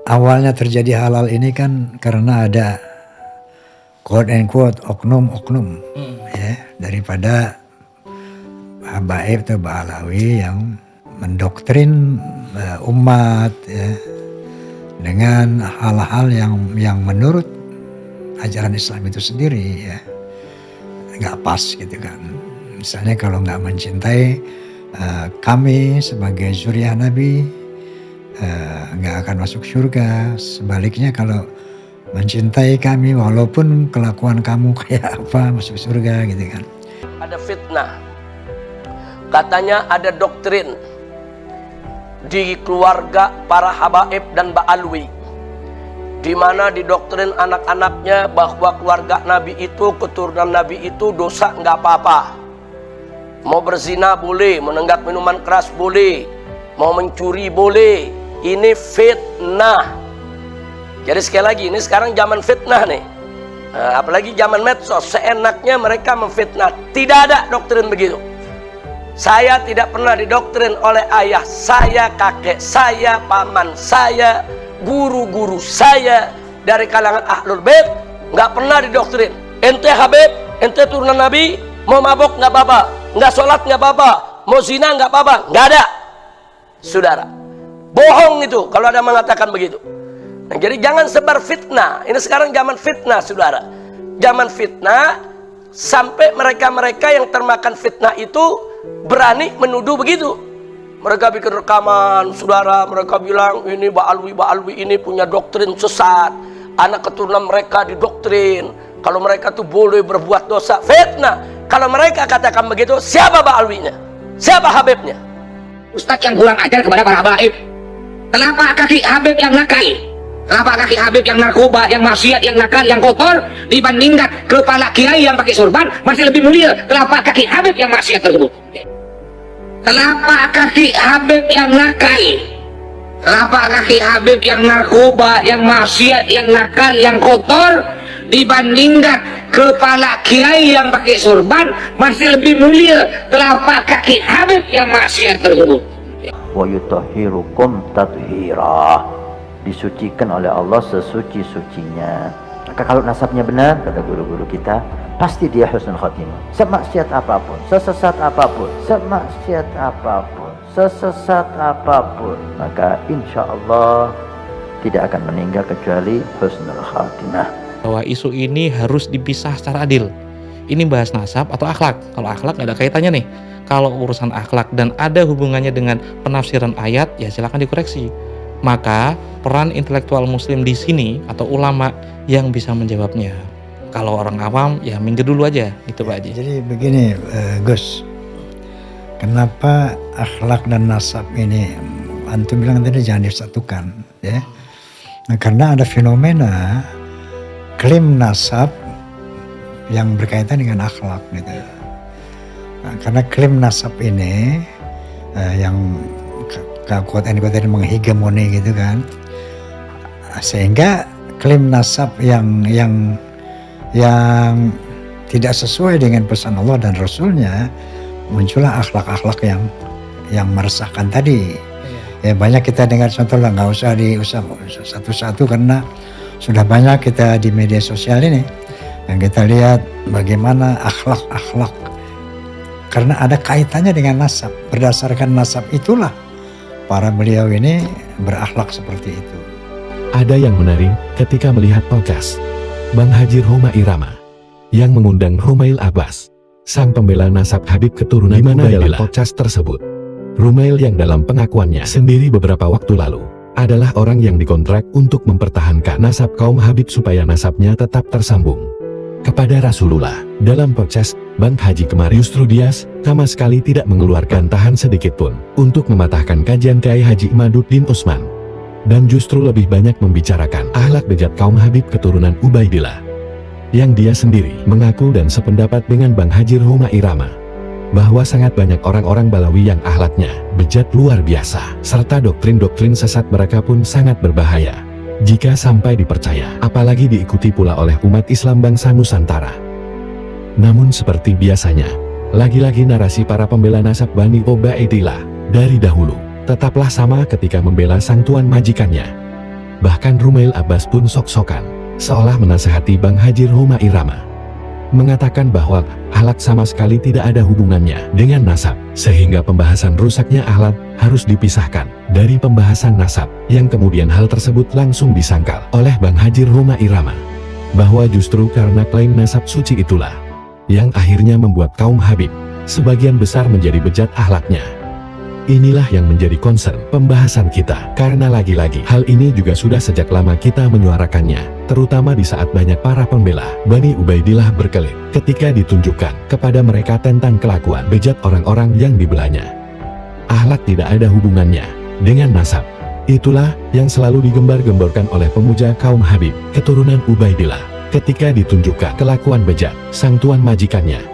awalnya terjadi halal ini kan karena ada quote and quote oknum-oknum ya, daripada habaib atau Ba'alawi yang mendoktrin umat ya, dengan hal-hal yang menurut ajaran Islam itu sendiri ya nggak pas gitu kan. Misalnya kalau nggak mencintai kami sebagai zuriat Nabi nggak akan masuk surga. Sebaliknya kalau mencintai kami walaupun kelakuan kamu kayak apa masuk surga gitu kan. Ada fitnah, katanya ada doktrin di keluarga para habaib dan Ba'alwi, di mana didoktrin anak-anaknya bahwa keluarga Nabi itu, keturunan Nabi itu dosa nggak apa-apa. Mau berzina boleh, menenggak minuman keras boleh, mau mencuri boleh. Ini fitnah. Jadi sekali lagi, ini sekarang zaman fitnah nih. Apalagi zaman medsos, seenaknya mereka memfitnah. Tidak ada doktrin begitu. Saya tidak pernah didoktrin oleh ayah saya, kakek saya, paman saya, guru-guru saya dari kalangan ahlul bait. Nggak pernah didoktrin. Ente habib, ente turunan Nabi, mau mabok nggak apa-apa, nggak sholat nggak apa-apa, mau zina nggak apa-apa, nggak ada. Saudara, bohong itu kalau ada mengatakan begitu. Nah, jadi jangan sebar fitnah. Ini sekarang zaman fitnah, saudara. Zaman fitnah sampai mereka-mereka yang termakan fitnah itu berani menuduh begitu. Mereka bikin rekaman, saudara. Mereka bilang ini Ba'alwi ini punya doktrin sesat. Anak keturunan mereka didoktrin kalau mereka tuh boleh berbuat dosa. Fitnah. Kalau mereka katakan begitu, siapa Ba'alwinya? Siapa Habibnya? Ustadz yang kurang ajar kepada para habaib. Kenapa kaki Habib yang nakal? Kenapa kaki Habib yang narkoba, yang maksiat, yang nakal, yang kotor dibandingkan kepala kiai yang pakai sorban masih lebih mulia? Kenapa kaki Habib yang maksiat tersebut? Kenapa kaki Habib yang nakal? Kenapa kaki Habib yang narkoba, yang maksiat, yang nakal, yang kotor dibandingkan kepala kiai yang pakai sorban masih lebih mulia? Kenapa kaki Habib yang maksiat tersebut? Wa yutahhirukum tathira, disucikan oleh Allah sesuci-sucinya. Maka kalau nasabnya benar, kata guru-guru kita, pasti dia husnul khatimah. Semaksiat apapun, sesesat apapun, semaksiat apapun, sesesat apapun, maka insya Allah tidak akan meninggal kecuali husnul khatimah. Bahwa isu ini harus dipisah secara adil. Ini bahas nasab atau akhlak. Kalau akhlak nggak ada kaitannya nih. Kalau urusan akhlak dan ada hubungannya dengan penafsiran ayat, ya silakan dikoreksi. Maka peran intelektual muslim di sini atau ulama yang bisa menjawabnya. Kalau orang awam ya minggir dulu aja gitu Pak Haji. Jadi begini Gus, kenapa akhlak dan nasab ini antum bilang tadi jangan disatukan ya? Nah, karena ada fenomena klaim nasab yang berkaitan dengan akhlak gitu. Nah, karena klaim nasab ini yang quote-unquote menghegemoni gitu kan, sehingga klaim nasab yang tidak sesuai dengan pesan Allah dan Rasulnya, muncullah akhlak-akhlak yang meresahkan tadi. Ya banyak kita dengar contoh lah, nggak usah diusah satu-satu karena sudah banyak kita di media sosial ini yang kita lihat bagaimana akhlak karena ada kaitannya dengan nasab. Berdasarkan nasab itulah para beliau ini berakhlak seperti itu. Ada yang menarik ketika melihat podcast Bang Haji Roma Irama yang mengundang Rumail Abbas, sang pembela nasab Habib keturunan Ubaidillah. Dalam podcast tersebut, Rumail yang dalam pengakuannya sendiri beberapa waktu lalu adalah orang yang dikontrak untuk mempertahankan nasab kaum Habib supaya nasabnya tetap tersambung kepada Rasulullah. Dalam podcast Bang Haji kemarin, justru dia sama sekali tidak mengeluarkan tahan sedikit pun untuk mematahkan kajian Kiai Haji Imaduddin Utsman, dan justru lebih banyak membicarakan akhlak bejat kaum Habib keturunan Ubaidillah, yang dia sendiri mengaku dan sependapat dengan Bang Haji Roma Irama bahwa sangat banyak orang-orang Balawi yang akhlaknya bejat luar biasa, serta doktrin-doktrin sesat mereka pun sangat berbahaya jika sampai dipercaya, apalagi diikuti pula oleh umat Islam bangsa Nusantara. Namun seperti biasanya, lagi-lagi narasi para pembela nasab Bani Ubaidillah dari dahulu tetaplah sama ketika membela sang tuan majikannya. Bahkan Rumail Abbas pun sok-sokan, seolah menasehati Bang Haji Homa Irama, mengatakan bahwa akhlak sama sekali tidak ada hubungannya dengan nasab, sehingga pembahasan rusaknya akhlak harus dipisahkan dari pembahasan nasab, yang kemudian hal tersebut langsung disangkal oleh Bang Haji Homa Irama, bahwa justru karena klaim nasab suci itulah yang akhirnya membuat kaum Habib sebagian besar menjadi bejat akhlaknya. Inilah yang menjadi concern pembahasan kita, karena lagi-lagi hal ini juga sudah sejak lama kita menyuarakannya, terutama di saat banyak para pembela Bani Ubaidillah berkelit ketika ditunjukkan kepada mereka tentang kelakuan bejat orang-orang yang dibelanya. Akhlak tidak ada hubungannya dengan nasab. Itulah yang selalu digembar-gemborkan oleh pemuja kaum Habib keturunan Ubaidillah ketika ditunjukkan kelakuan bejat sang tuan majikannya.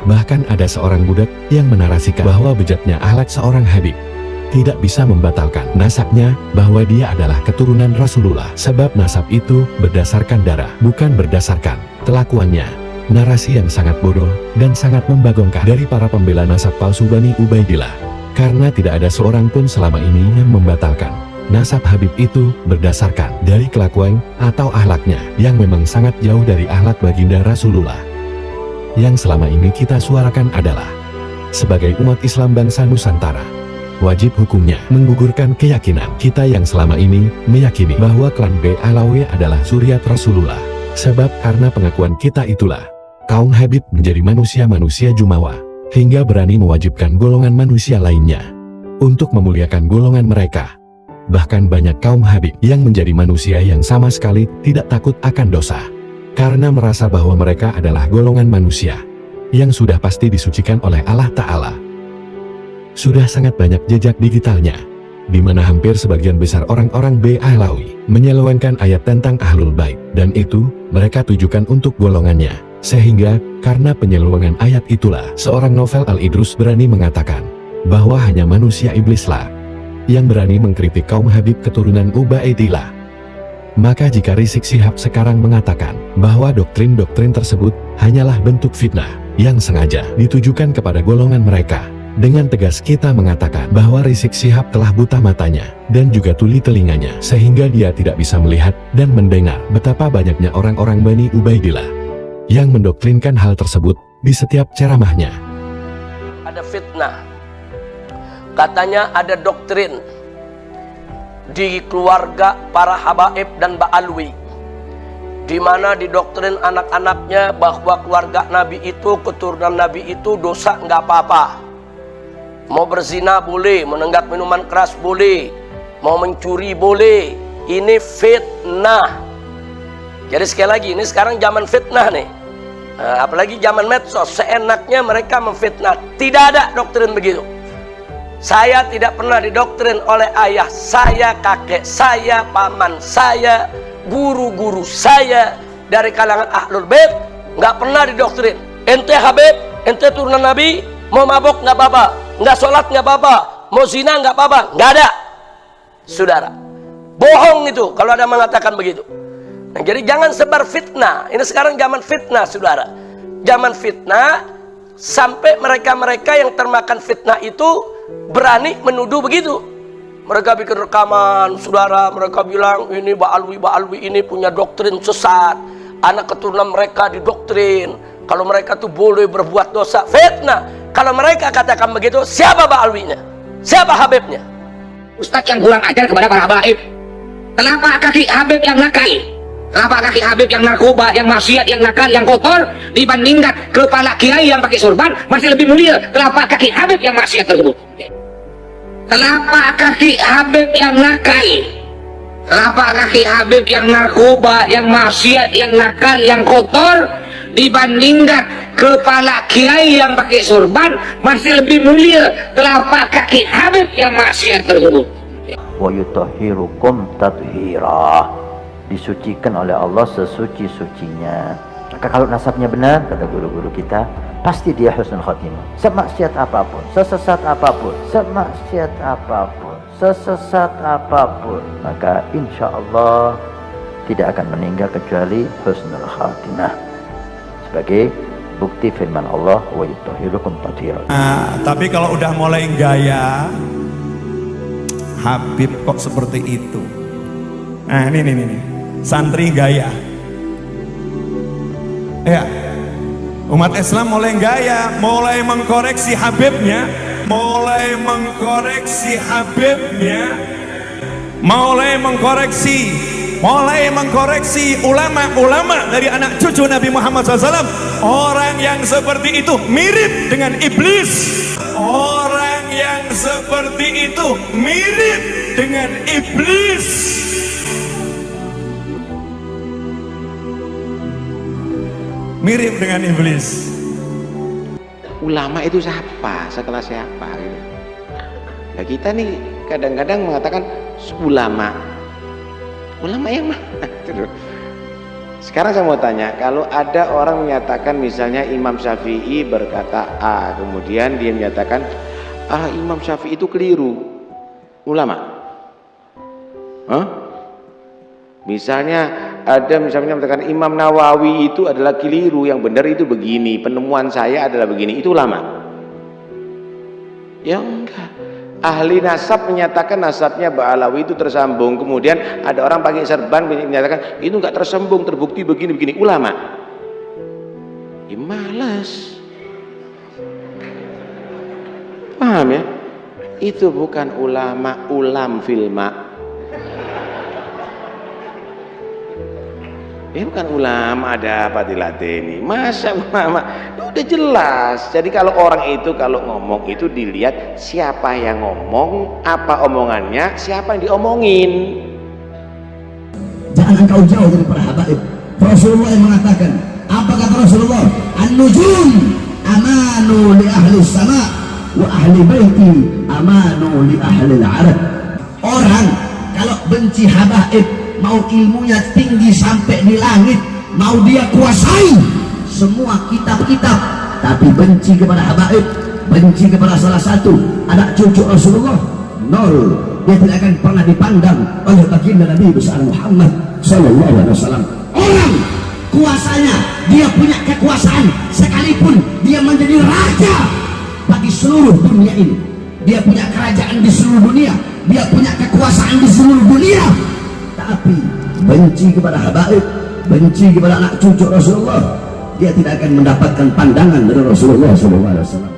Bahkan ada seorang budak yang menarasikan bahwa bejatnya akhlak seorang Habib tidak bisa membatalkan nasabnya, bahwa dia adalah keturunan Rasulullah, sebab nasab itu berdasarkan darah, bukan berdasarkan kelakuannya. Narasi yang sangat bodoh dan sangat membagongkan dari para pembela nasab palsu Bani Ubaidillah, karena tidak ada seorang pun selama ini yang membatalkan nasab Habib itu berdasarkan dari kelakuan atau akhlaknya yang memang sangat jauh dari akhlak baginda Rasulullah. Yang selama ini kita suarakan adalah, sebagai umat Islam bangsa Nusantara, wajib hukumnya menggugurkan keyakinan kita yang selama ini meyakini bahwa klan B Alawi adalah zuriat Rasulullah. Sebab karena pengakuan kita itulah kaum Habib menjadi manusia-manusia jumawa, hingga berani mewajibkan golongan manusia lainnya untuk memuliakan golongan mereka. Bahkan banyak kaum Habib yang menjadi manusia yang sama sekali tidak takut akan dosa, karena merasa bahwa mereka adalah golongan manusia yang sudah pasti disucikan oleh Allah Ta'ala. Sudah sangat banyak jejak digitalnya, di mana hampir sebagian besar orang-orang B Alawi menyelewengkan ayat tentang Ahlul Bait, dan itu mereka tujukan untuk golongannya. Sehingga karena penyelewengan ayat itulah seorang Novel Al-Idrus berani mengatakan bahwa hanya manusia iblislah yang berani mengkritik kaum Habib keturunan Ubaidillah. Maka jika Rizik Syihab sekarang mengatakan bahwa doktrin-doktrin tersebut hanyalah bentuk fitnah yang sengaja ditujukan kepada golongan mereka, dengan tegas kita mengatakan bahwa Rizik Syihab telah buta matanya dan juga tuli telinganya, sehingga dia tidak bisa melihat dan mendengar betapa banyaknya orang-orang Bani Ubaidillah yang mendoktrinkan hal tersebut di setiap ceramahnya. Ada fitnah, katanya ada doktrin di keluarga para habaib dan ba'alwi, di mana didoktrin anak-anaknya bahwa keluarga Nabi itu, keturunan Nabi itu dosa nggak apa-apa. Mau berzina boleh, menenggak minuman keras boleh, mau mencuri boleh. Ini fitnah. Jadi sekali lagi, ini sekarang zaman fitnah nih. Apalagi zaman medsos, seenaknya mereka memfitnah. Tidak ada doktrin begitu. Saya tidak pernah didoktrin oleh ayah saya, kakek saya, paman saya, guru-guru saya dari kalangan Ahlul Bait. Nggak pernah didoktrin. Ente Habib, ente turunan Nabi, mau mabok nggak apa-apa, nggak sholat nggak apa-apa, mau zina nggak apa-apa, nggak ada. Saudara, bohong itu kalau ada mengatakan begitu. Nah, jadi jangan sebar fitnah. Ini sekarang zaman fitnah, saudara. Zaman fitnah, sampai mereka-mereka yang termakan fitnah itu berani menuduh begitu. Mereka bikin rekaman, saudara. Mereka bilang ini Ba'alwi ini punya doktrin sesat. Anak keturunan mereka didoktrin kalau mereka tuh boleh berbuat dosa. Fitnah. Kalau mereka katakan begitu, siapa Ba'alwinya? Siapa Habibnya? Ustadz yang kurang ajar kepada para habaib. Kenapa kaki Habib yang nakal? Kenapa kaki Habib yang narkoba, yang maksiat, yang nakal, yang kotor dibandingkan kepala kiai yang pakai sorban masih lebih mulia? Kenapa kaki Habib yang maksiat tersebut? Kenapa kaki Habib yang nakal? Kenapa kaki Habib yang narkoba, yang maksiat, yang nakal, yang kotor dibandingkan kepala kiai yang pakai sorban masih lebih mulia? Kenapa kaki Habib yang maksiat tersebut? Wa yutahhirukum tathira, disucikan oleh Allah sesuci-sucinya. Maka kalau nasabnya benar, kata guru-guru kita, pasti dia husnul khatimah. Semaksiat apapun, sesesat apapun, semaksiat apapun, sesesat apapun, maka insya Allah tidak akan meninggal kecuali husnul khatimah. Sebagai bukti firman Allah, wa yutahhirukum tathira. Tapi kalau udah mulai gaya, Habib kok seperti itu, Nah ini. Santri gaya. Ya. Umat Islam mulai gaya, mulai mengkoreksi Habibnya, mulai mengkoreksi ulama-ulama dari anak cucu Nabi Muhammad SAW. Orang yang seperti itu mirip dengan iblis. Orang yang seperti itu mirip dengan iblis. Mirip dengan iblis. Ulama itu siapa? Sekelas siapa? Gitu. Nah, kita nih kadang-kadang mengatakan ulama yang mana? Sekarang saya mau tanya, kalau ada orang menyatakan misalnya Imam Syafi'i berkata A, kemudian dia menyatakan Imam Syafi'i itu keliru, ulama? Misalnya ada mengatakan Imam Nawawi itu adalah keliru, yang benar itu begini, penemuan saya adalah begini, itu ulama? Ya enggak. Ahli nasab menyatakan nasabnya Ba'alawi itu tersambung, kemudian ada orang pakai serban menyatakan itu enggak tersambung, terbukti begini-begini, ulama? Ya malas. Paham ya? Itu bukan ulama, ulam filma. Ini bukan ulama, ada apa dilatih? Masa ulama? Udah jelas. Jadi kalau orang itu kalau ngomong itu dilihat siapa yang ngomong, apa omongannya, siapa yang diomongin. Jangan engkau jauh dari para habaib. Rasulullah yang mengatakan, apa kata Rasulullah? An-nujum amanu li ahli sama wa ahli baiti amanu li ahli al-arad. Orang kalau benci habaib, mau ilmunya tinggi sampai di langit, mau dia kuasai semua kitab-kitab, tapi benci kepada habaib, benci kepada salah satu anak cucu Rasulullah, nol. Dia tidak akan pernah dipandang oleh baginda Nabi besar Muhammad sallallahu alaihi wasallam. Orang kuasanya, dia punya kekuasaan, sekalipun dia menjadi raja bagi seluruh dunia ini, dia punya kerajaan di seluruh dunia, dia punya kekuasaan di seluruh dunia, tapi benci kepada habaib, benci kepada anak cucu Rasulullah, dia tidak akan mendapatkan pandangan dari Rasulullah SAW.